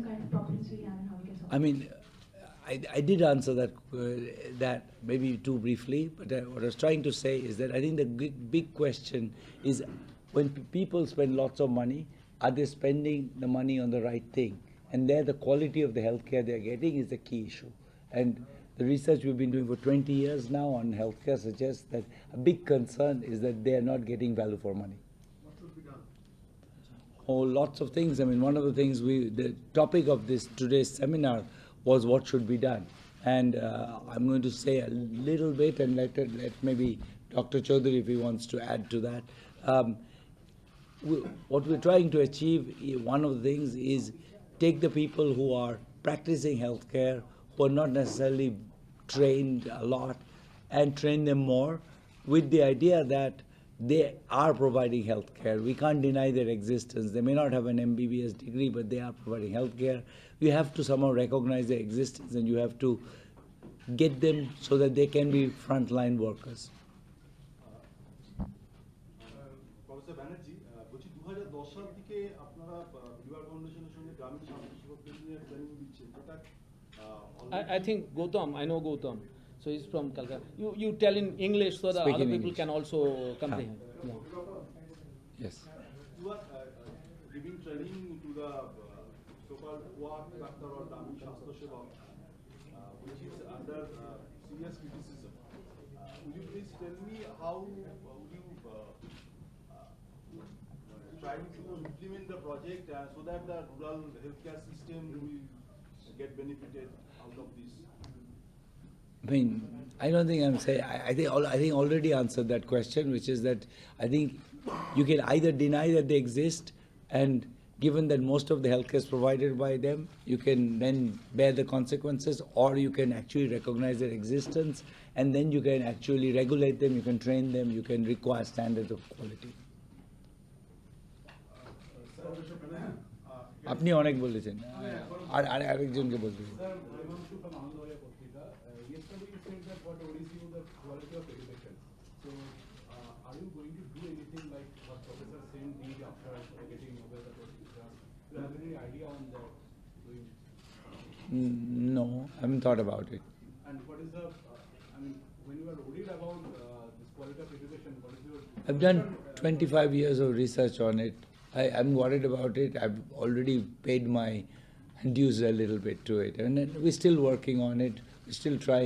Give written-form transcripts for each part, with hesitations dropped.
the kind of problems we have and how we can solve I mean, I did answer that maybe too briefly, but what I was trying to say is that I think the big question is when people spend lots of money, are they spending the money on the right thing? And there the quality of the healthcare they're getting is the key issue. And the research we've been doing for 20 years now on healthcare suggests that a big concern is that they are not getting value for money. What should be done? Oh, lots of things. I mean, one of the things the topic of today's seminar was what should be done. And I'm going to say a little bit and let maybe Dr. Chaudhary, if he wants to add to that. What we're trying to achieve, one of the things is take the people who are practicing healthcare, who are not necessarily trained a lot, and train them more with the idea that they are providing healthcare. We can't deny their existence. They may not have an MBBS degree, but they are providing healthcare. You have to somehow recognize their existence, and you have to get them so that they can be frontline workers. Professor Banerjee, বলছি 2010 সাল থেকে আপনারা Reorganizationের সঙ্গে গ্রামীণ স্বাস্থ্য সেবা planning দিচ্ছেন যেটা I think Gautam, I know Gautam. So he's from Calcutta. You tell in English so that other people can also comprehend. Yeah. Yes. You are giving training to the so-called work doctor or গ্রামীণ স্বাস্থ্য সেবা, which is under serious criticism. Would you please tell me how would you try to implement the project so that the rural healthcare system will get benefited out of this? I mean, I don't think I'm saying. I think already answered that question, which is that I think you can either deny that they exist, and given that most of the healthcare is provided by them, you can then bear the consequences, or you can actually recognize their existence, and then you can actually regulate them, you can train them, you can require standards of quality. আপনি অনেক বলেছেন আর আরেকজনকে বলবেন Are you going to do anything like what Professor Sen did after getting Nobel? Do you have any idea on that? No, I haven't thought about it. And what is the, I mean, when you are worried about this quality of education, what is your... I've done 25 years of research on it. I'm worried about it. I've already paid my dues a little bit to it. And we're still working on it. We still try,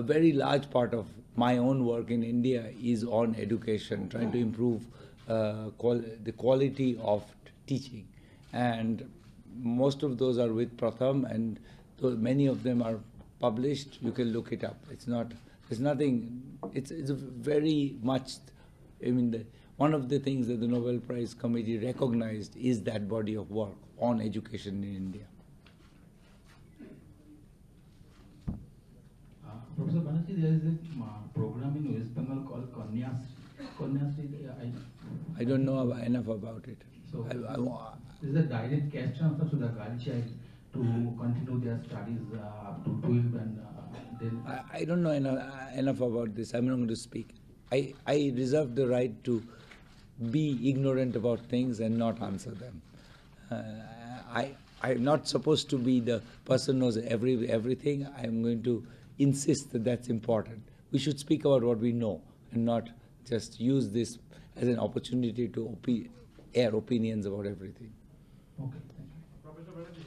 a very large part of my own work in India is on education, trying to improve the quality of teaching. And most of those are with Pratham, and many of them are published. You can look it up. It's nothing, it's very much, I mean, one of the things that the Nobel Prize Committee recognized is that body of work on education in India. Professor Banerjee, there is a program in West Bengal called Kanyasri. I don't know enough about it. So this is a direct cash transfer to the girl child to continue their studies up to 12 and then... I don't know enough about this. I'm not going to speak. I reserve the right to be ignorant about things and not answer them. I'm not supposed to be the person who knows everything. I'm going to insist that that's important. We should speak about what we know and not just use this as an opportunity to air opinions about everything. Okay, thank you. Professor Banerjee,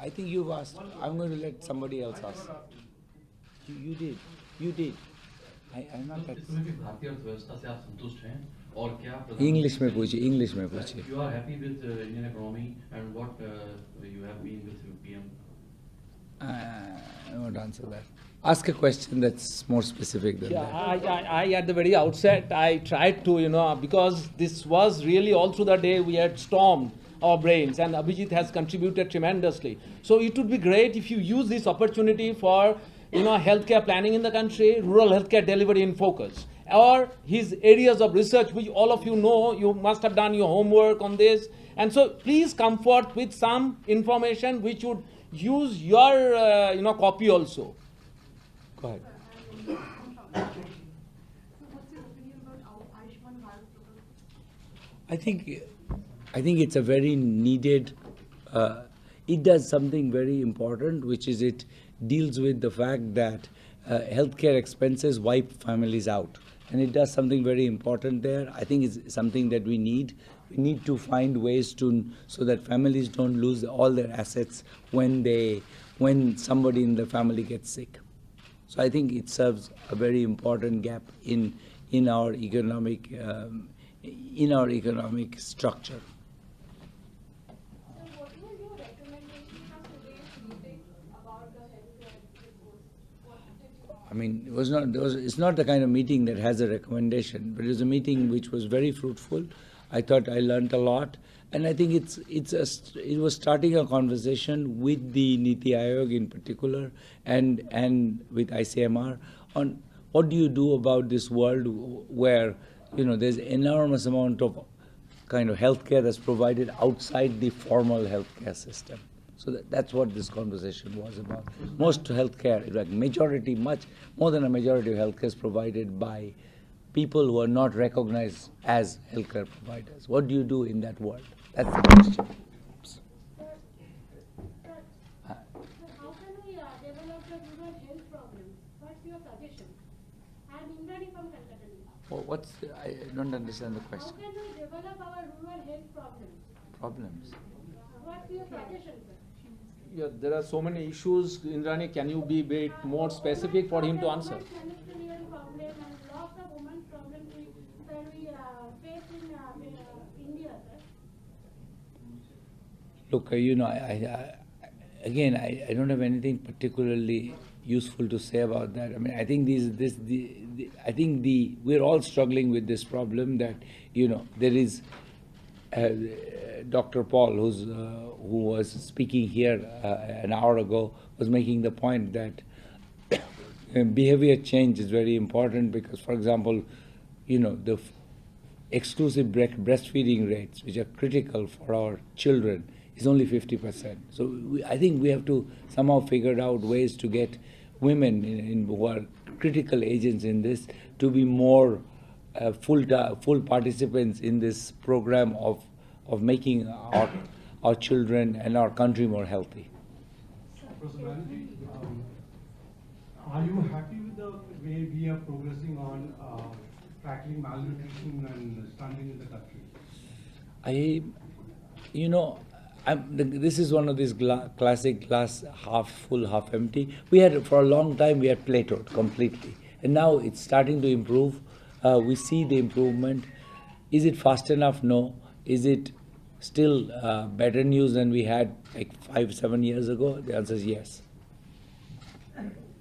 I think you've asked. I'm going to let somebody else ask. You did. I'm not that. इसमें भी भारतीय अर्थव्यवस्था से आप संतुष्ट हैं और क्या English में पूछिए. You are happy with Indian economy and what you have been with PM? I won't answer that. Ask a question that's more specific than that. I at the very outset, I tried to, because this was really all through the day we had stormed our brains, and Abhijit has contributed tremendously. So it would be great if you use this opportunity for, healthcare planning in the country, rural healthcare delivery in focus, or his areas of research, which all of you know, you must have done your homework on this. And so please come forth with some information which would use your, copy also. Go ahead. So what's your opinion about Ayushman Bharat program? I think I think it's a very needed, it does something very important, which is it deals with the fact that healthcare expenses wipe families out. And it does something very important there. I think it's something that we need. We need to find ways so that families don't lose all their assets when somebody in the family gets sick. So I think it serves a very important gap in our economic structure. So what was your recommendation from today's meeting about the healthcare reforms? What did you I mean, it's not the kind of meeting that has a recommendation, but it was a meeting which was very fruitful. I thought I learned a lot, and I think it was starting a conversation with the Niti Aayog in particular and with ICMR on what do you do about this world where there's enormous amount of kind of healthcare that's provided outside the formal healthcare system. So that's what this conversation was about. Most healthcare, like majority, much more than a majority of healthcare is provided by people who are not recognized as healthcare providers. What do you do in that world? That's the question. How can we develop the rural health problems? What's your suggestion? I'm Indrani from Calcutta. I don't understand the How question. can we develop our rural health problems? Problems. What's your suggestion, sir? Yeah, there are so many issues. Indrani, can you be a bit more specific for him to answer? Women's problem and lots of women's problems we face in India, sir. Look, I don't have anything particularly useful to say about that. I mean, I think we're all struggling with this problem that there is Dr. Paul, who was speaking here an hour ago, was making the point that behavior change is very important because, for example, the exclusive breastfeeding rates, which are critical for our children, is only 50%. So I think we have to somehow figure out ways to get women who are critical agents in this to be more full participants in this program of making our children and our country more healthy. Professor Banerjee, are you happy with the way we are progressing on tackling malnutrition and stunting in the country? This is one of these classic glass half full, half empty. For a long time, we had plateaued completely. And now it's starting to improve. We see the improvement. Is it fast enough? No. Is it still better news than we had like 5-7 years ago? The answer is yes.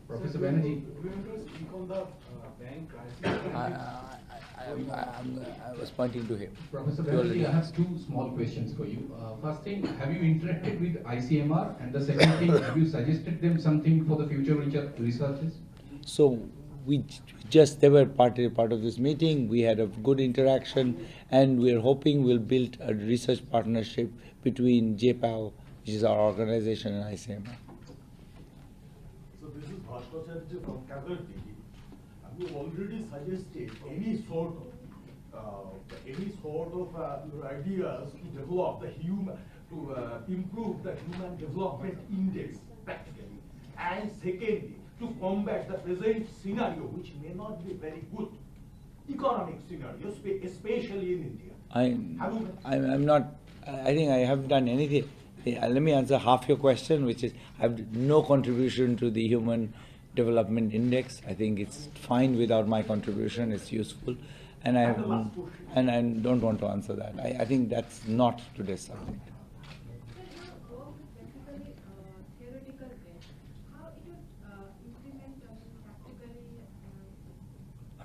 Professor Banerjee. We want to speak on the bank crisis. I was pointing to him. Professor Banerjee, I have two small questions for you. First thing, have you interacted with ICMR? And the second thing, have you suggested them something for the future researches? So they were part of this meeting. We had a good interaction, and we're hoping we'll build a research partnership between JPAL, which is our organization, and ICMR. So this is Bhaskacharya from Calcutta. You already suggested any sort of ideas to develop improve the human development index practically, and secondly to combat the present scenario, which may not be very good economic scenario, especially in India. I'm not. I think I haven't done anything. Let me answer half your question, which is I have no contribution to the Human Development Index. I think it's fine without my contribution. It's useful, and I don't want to answer that. I think that's not today's subject.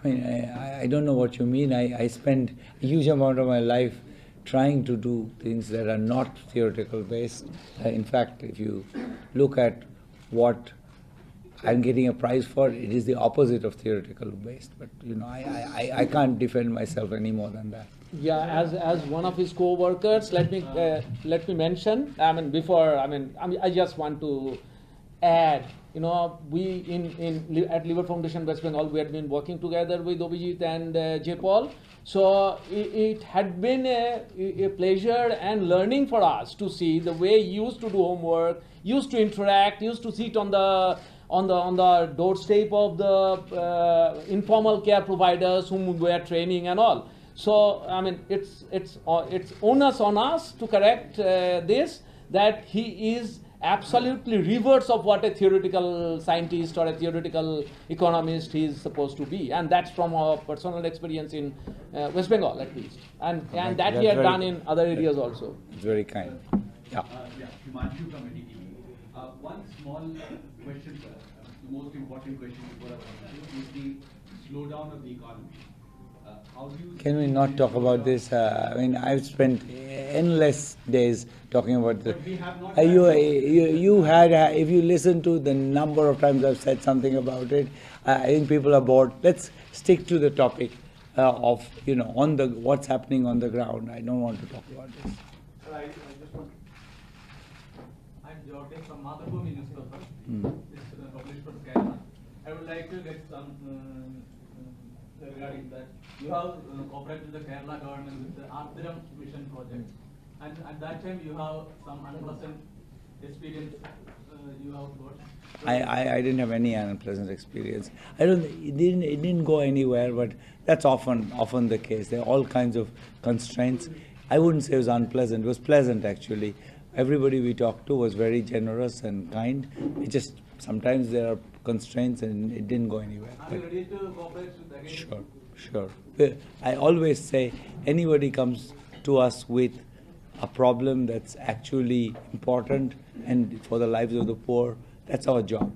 I mean, I don't know what you mean. I spend a huge amount of my life trying to do things that are not theoretical based. In fact, if you look at what I'm getting a prize for, it is the opposite of theoretical based. But I can't defend myself any more than that. Yeah, as one of his co-workers, let me mention. I just want to add. We at Liver Foundation West Bengal, we had been working together with Abhijit and J. Paul. So it had been a pleasure and learning for us to see the way he used to do homework, used to interact, used to sit on the doorstep of the informal care providers whom we were training and all. So I mean, it's onus on us to correct this, that he is absolutely reverse of what a theoretical scientist or a theoretical economist he is supposed to be, and that's from our personal experience in West Bengal at least, and that he had done in other areas also. It's very kind. Yeah. Himanshu from NDTV. One small question, sir. The most important question before I is the slowdown of the economy. How do you Can we not talk about this? I mean, I've spent endless days talking about this. But we have not You had, if you listen to the number of times I've said something about it, I think people are bored. Let's stick to the topic of, on the what's happening on the ground. I don't want to talk about this. Sir, I just want. I'm Jordan from Madhapur newspaper. This is published from Kerala. I would like to get some regarding that. You have cooperated with the Kerala government with the Ardhram Mission project, and at that time you have some unpleasant experience you have got. I didn't have any unpleasant experience. It didn't go anywhere, but that's often the case. There are all kinds of constraints. I wouldn't say it was unpleasant. It was pleasant, actually. Everybody we talked to was very generous and kind. It just sometimes there are constraints and it didn't go anywhere. Are you ready to cooperate with again? Sure. I always say anybody comes to us with a problem that's actually important and for the lives of the poor, that's our job.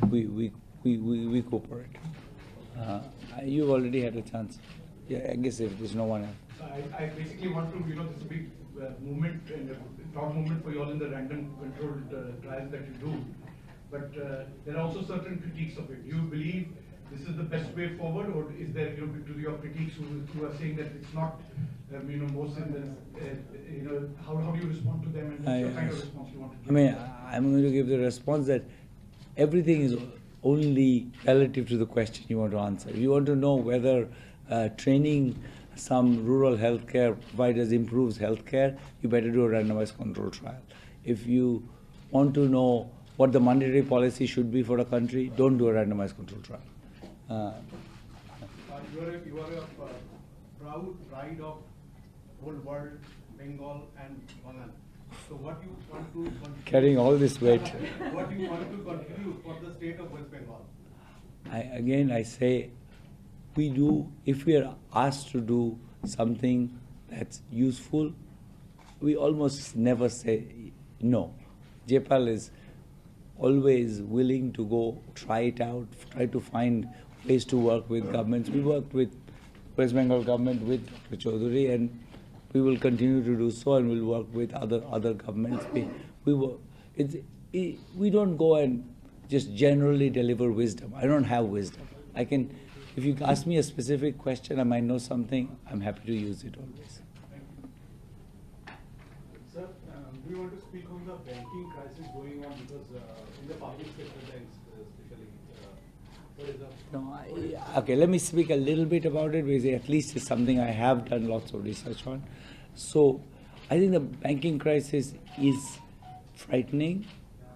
We cooperate. You've already had a chance. Yeah, I guess if there's no one else. I basically want to, this is a big movement and a proud movement for you all in the random controlled trials that you do. But there are also certain critiques of it. Do you believe this is the best way forward, or is there, to your critiques who are saying that it's not, most in the, how do you respond to them, and what's your kind of response you want to give? I mean, I'm going to give the response that everything is only relative to the question you want to answer. If you want to know whether training some rural healthcare providers improves healthcare, you better do a randomized control trial. If you want to know what the monetary policy should be for a country, don't do a randomized control trial. You are a proud pride of whole world, Bengal and Bengal. So what you want to contribute? Carrying all this weight. What do you want to contribute for the state of West Bengal? I say, if we are asked to do something that's useful, we almost never say no. Jepal is always willing to go try it out, try to find ways to work with governments. We worked with West Bengal government, with Dr. Chaudhary, and we will continue to do so, and we'll work with other governments. We don't go and just generally deliver wisdom. I don't have wisdom. If you ask me a specific question, I might know something, I'm happy to use it always. Sir, we want to speak on the banking crisis going on, because in the public sector banks especially, for example. Okay, let me speak a little bit about it, because at least it's something I have done lots of research on. So I think the banking crisis is frightening.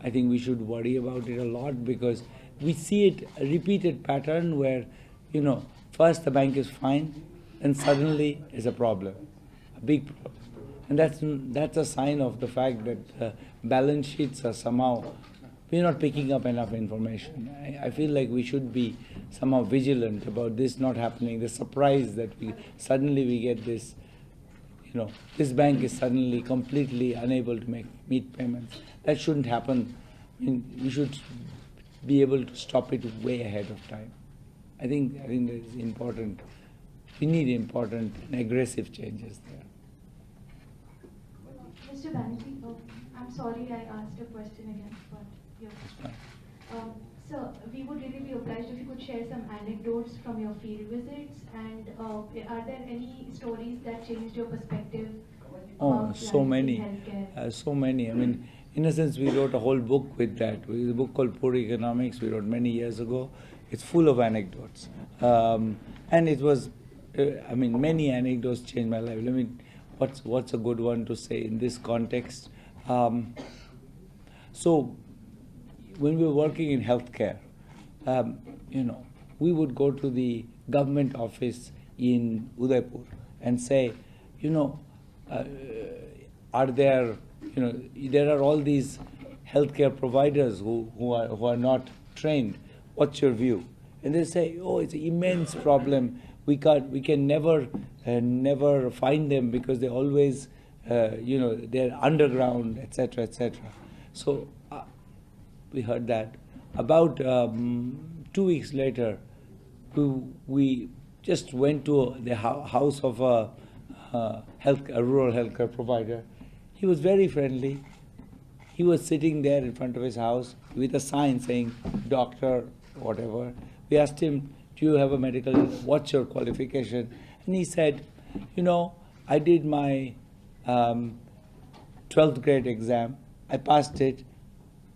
I think we should worry about it a lot, because we see it a repeated pattern where, first the bank is fine, and suddenly it's a problem, a big problem. And that's a sign of the fact that balance sheets are somehow, we're not picking up enough information. I feel like we should be somehow vigilant about this not happening. The surprise that we get this, this bank is suddenly completely unable to meet payments. That shouldn't happen. We should be able to stop it way ahead of time. I think that is important. We need important and aggressive changes there. Mr. Banerjee, I'm sorry I asked a question again, but sir, we would really be obliged if you could share some anecdotes from your field visits, and are there any stories that changed your perspective? Oh, so many. So many. I mean, in a sense, we wrote a whole book with that. It was a book called Poor Economics we wrote many years ago. It's full of anecdotes. And it was I mean, many anecdotes changed my life. What's a good one to say in this context? So, when we were working in healthcare, we would go to the government office in Udaipur and say, are there, there are all these healthcare providers who are not trained. What's your view? And they say, oh, it's an immense problem. We can never find them because they always, they're underground, etc., etc. So we heard that. About 2 weeks later, we just went to the house of a rural healthcare provider. He was very friendly. He was sitting there in front of his house with a sign saying, doctor, whatever. We asked him, do you have a medical, what's your qualification? And he said, I did my 12th grade exam. I passed it.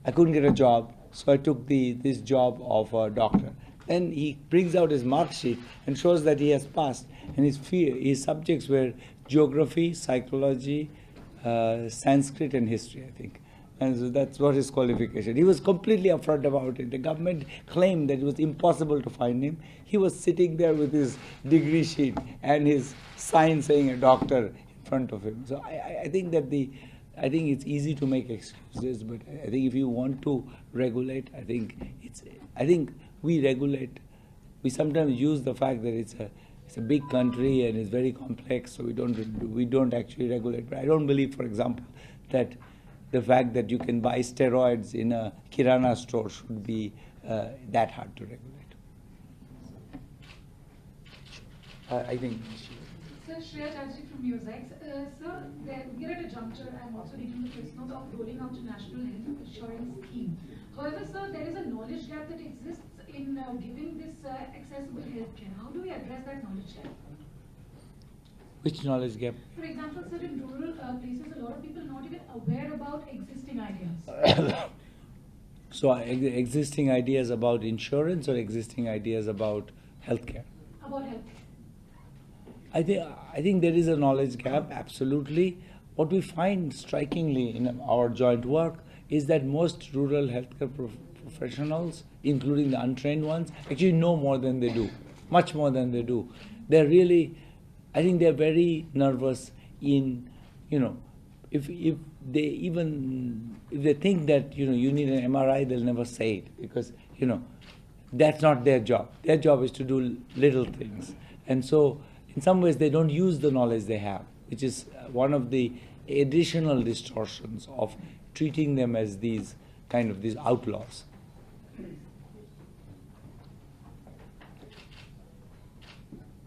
I couldn't get a job, so I took this job of a doctor. Then he brings out his mark sheet and shows that he has passed. And his subjects were geography, psychology, Sanskrit and history, I think. And so that's what his qualification. He was completely upfront about it. The government claimed that it was impossible to find him. He was sitting there with his degree sheet and his sign saying a doctor in front of him. So I think that I think it's easy to make excuses, but I think if you want to regulate, I think we regulate. We sometimes use the fact that it's a big country and it's very complex, so we don't actually regulate. But I don't believe, for example, that the fact that you can buy steroids in a Kirana store should be that hard to regulate. I think. Sir, Shreya Chatterjee from Musex. Sir, we're at a juncture, I'm also reading the footnotes of rolling out a national health insurance scheme. However, sir, there is a knowledge gap that exists in giving this accessible health care. How do we address that knowledge gap? Which knowledge gap? For example, sir, in rural places, a lot of people are not even aware about existing ideas. So, existing ideas about insurance or existing ideas about healthcare? About healthcare. I think there is a knowledge gap, absolutely. What we find strikingly in our joint work is that most rural healthcare professionals, including the untrained ones, actually know more than they do, much more than they do. They're really, I think they're very nervous in, if they think that, you need an MRI, they'll never say it because, that's not their job. Their job is to do little things. And so, in some ways, they don't use the knowledge they have, which is one of the additional distortions of treating them as these outlaws.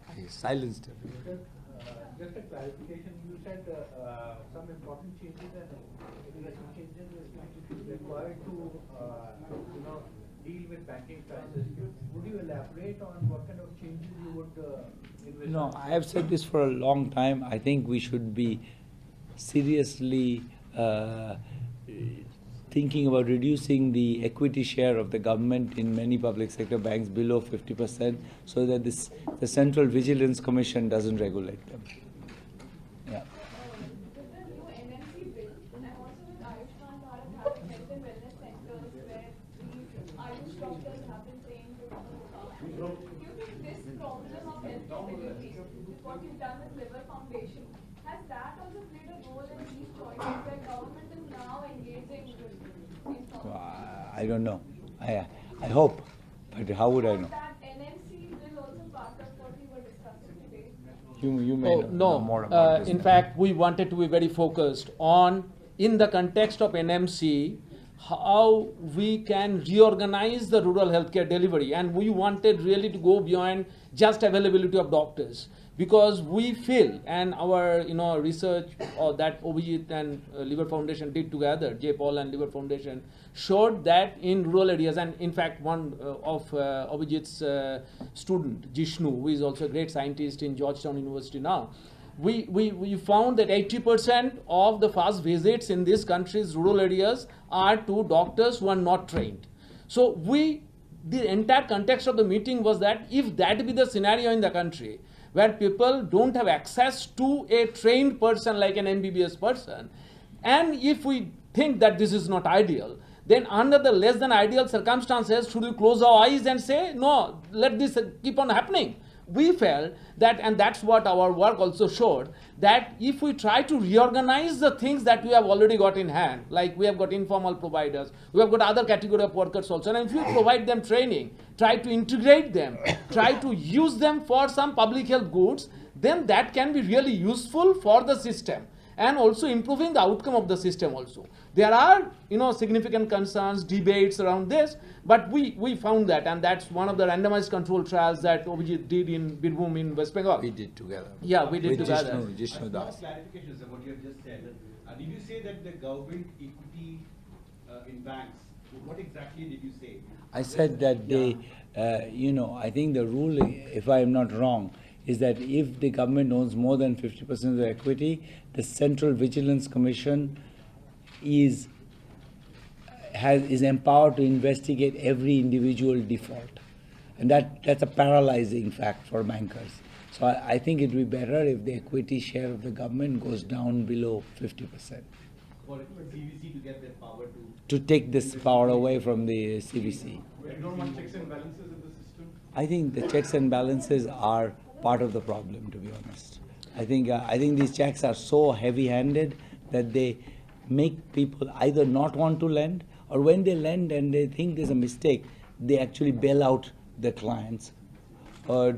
I silenced everyone. Just a clarification, you said some important changes and regulation changes required to deal with banking crisis. Would you elaborate on what kind of changes you would envision? No, I have said this for a long time. I think we should be seriously thinking about reducing the equity share of the government in many public sector banks below 50% so that the Central Vigilance Commission doesn't regulate them. Yeah. What you've done with Liver Foundation, has that also played a role in these choices that government is now engaging with these topics? I don't know. I hope, but how would I know? That NMC will also part of what we were discussing today. You may know more about this. In fact, we wanted to be very focused on, in the context of NMC, how we can reorganize the rural healthcare delivery, and we wanted really to go beyond just availability of doctors, because we feel, and our research that Abhijit and Liver Foundation did together, J. Paul and Liver Foundation, showed that in rural areas, and in fact one of Abhijit's student, Jishnu, who is also a great scientist in Georgetown University now, we found that 80% of the first visits in this country's rural areas are to doctors who are not trained. So the entire context of the meeting was that if that be the scenario in the country, where people don't have access to a trained person like an MBBS person. And if we think that this is not ideal, then under the less than ideal circumstances, should we close our eyes and say, no, let this keep on happening? We felt that, and that's what our work also showed, that if we try to reorganize the things that we have already got in hand, like we have got informal providers, we have got other category of workers also, and if you provide them training, try to integrate them, try to use them for some public health goods, then that can be really useful for the system and also improving the outcome of the system also. There are, significant concerns, debates around this, but we found that, and that's one of the randomized control trials that Abhijit did in Birbhum in West Bengal. We did together. Yeah, we did together. Jishnu Das. Clarifications of what you have just said. Did you say that the government equity in banks, what exactly did you say? I said that they, I think the rule, if I am not wrong, is that if the government owns more than 50% of the equity, the Central Vigilance Commission is empowered to investigate every individual default. And that's a paralyzing fact for bankers. So I think it would be better if the equity share of the government goes down below 50%. For CVC to get that power to take this power away from the CVC. You don't want checks and balances in the system? I think the checks and balances are part of the problem, to be honest. I think these checks are so heavy-handed that they make people either not want to lend, or when they lend and they think there's a mistake, they actually bail out the clients.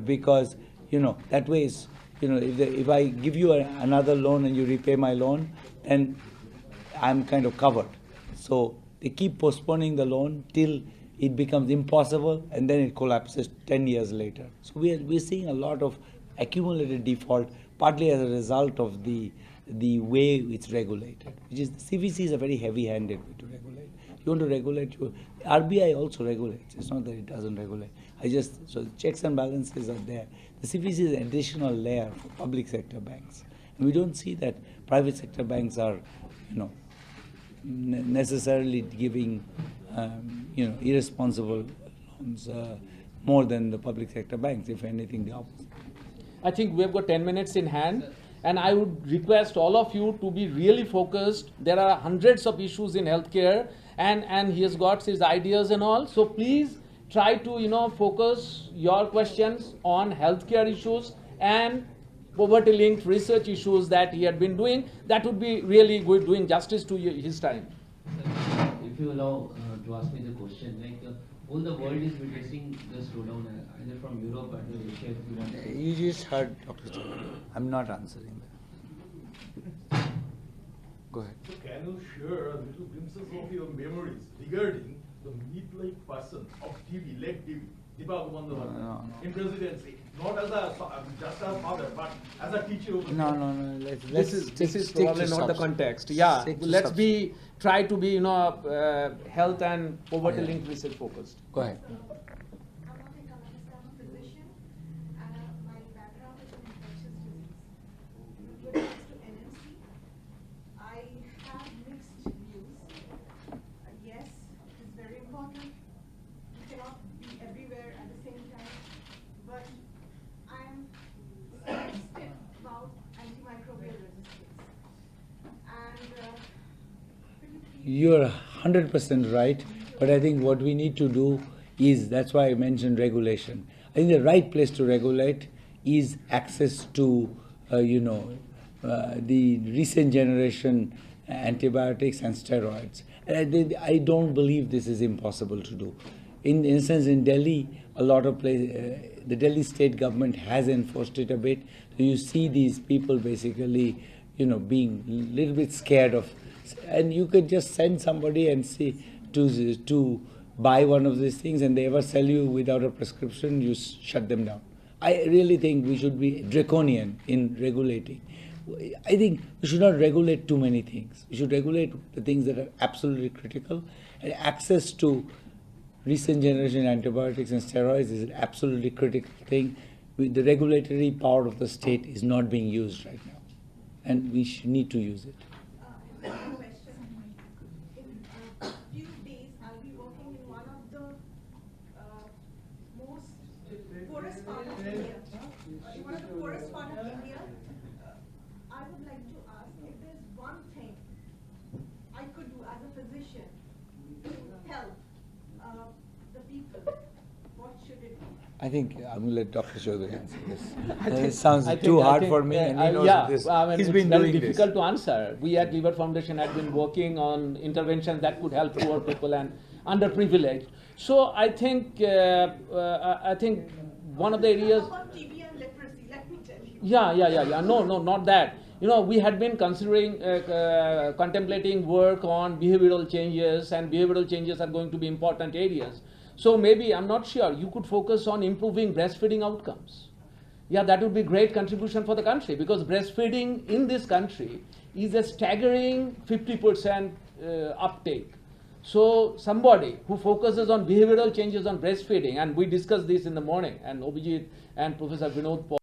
Because, that way is, if I give you another loan and you repay my loan, then I'm kind of covered. So they keep postponing the loan till it becomes impossible, and then it collapses 10 years later. So we're seeing a lot of accumulated default, partly as a result of the way it's regulated. Which is, the CVC is a very heavy-handed way to regulate. You want to regulate, RBI also regulates. It's not that it doesn't regulate. So checks and balances are there. The CVC is an additional layer for public sector banks. And we don't see that private sector banks are, necessarily giving, irresponsible loans more than the public sector banks, if anything, the opposite. I think we have got 10 minutes in hand, and I would request all of you to be really focused. There are hundreds of issues in healthcare, and he has got his ideas and all. So please try to, focus your questions on healthcare issues and poverty-linked research issues that he had been doing. That would be really good, doing justice to his time. If you allow to ask me the question, all the world is witnessing the slowdown, either from Europe or Asia. You just heard Dr. Chandra. I'm not answering that. Go ahead. So can you share a little glimpses of your memories regarding the myth-like person of TV, late TV, Deepak Bandhavana, in presidency, not as just as father, but as a teacher of the No. This is probably not the context. Yeah, let's try to be, health and poverty-linked research focused. Go ahead. You're 100% right, but I think what we need to do is, that's why I mentioned regulation. I think the right place to regulate is access to, the recent generation antibiotics and steroids. And I don't believe this is impossible to do. In a sense, in Delhi, a lot of places, the Delhi state government has enforced it a bit. So you see these people basically, being a little bit scared of. And you could just send somebody and see to buy one of these things, and they ever sell you without a prescription, you shut them down. I really think we should be draconian in regulating. I think we should not regulate too many things. We should regulate the things that are absolutely critical, and access to recent generation antibiotics and steroids is an absolutely critical thing. The regulatory power of the state is not being used right now, and we need to use it. In a few days, I'll be working in one of the most poorest parts of India. One of the poorest mission to help the people, what should it be? I think I'm going to let Dr. Chaudhary answer this. I think- It sounds I think- too I hard think, for me, and he knows yeah, this. I mean, He's it's been very doing difficult this. to answer. We at Liver Foundation had been working on interventions that could help poor people and underprivileged. So I think one of the areas. How about TB and leprosy? Let me tell you. Yeah. No, not that. You know, we had been considering, contemplating work on behavioral changes, and behavioral changes are going to be important areas. So maybe, I'm not sure, you could focus on improving breastfeeding outcomes. Yeah, that would be great contribution for the country, because breastfeeding in this country is a staggering 50% uptake. So somebody who focuses on behavioral changes on breastfeeding, and we discussed this in the morning, and Abhijit and Professor Vinod Paul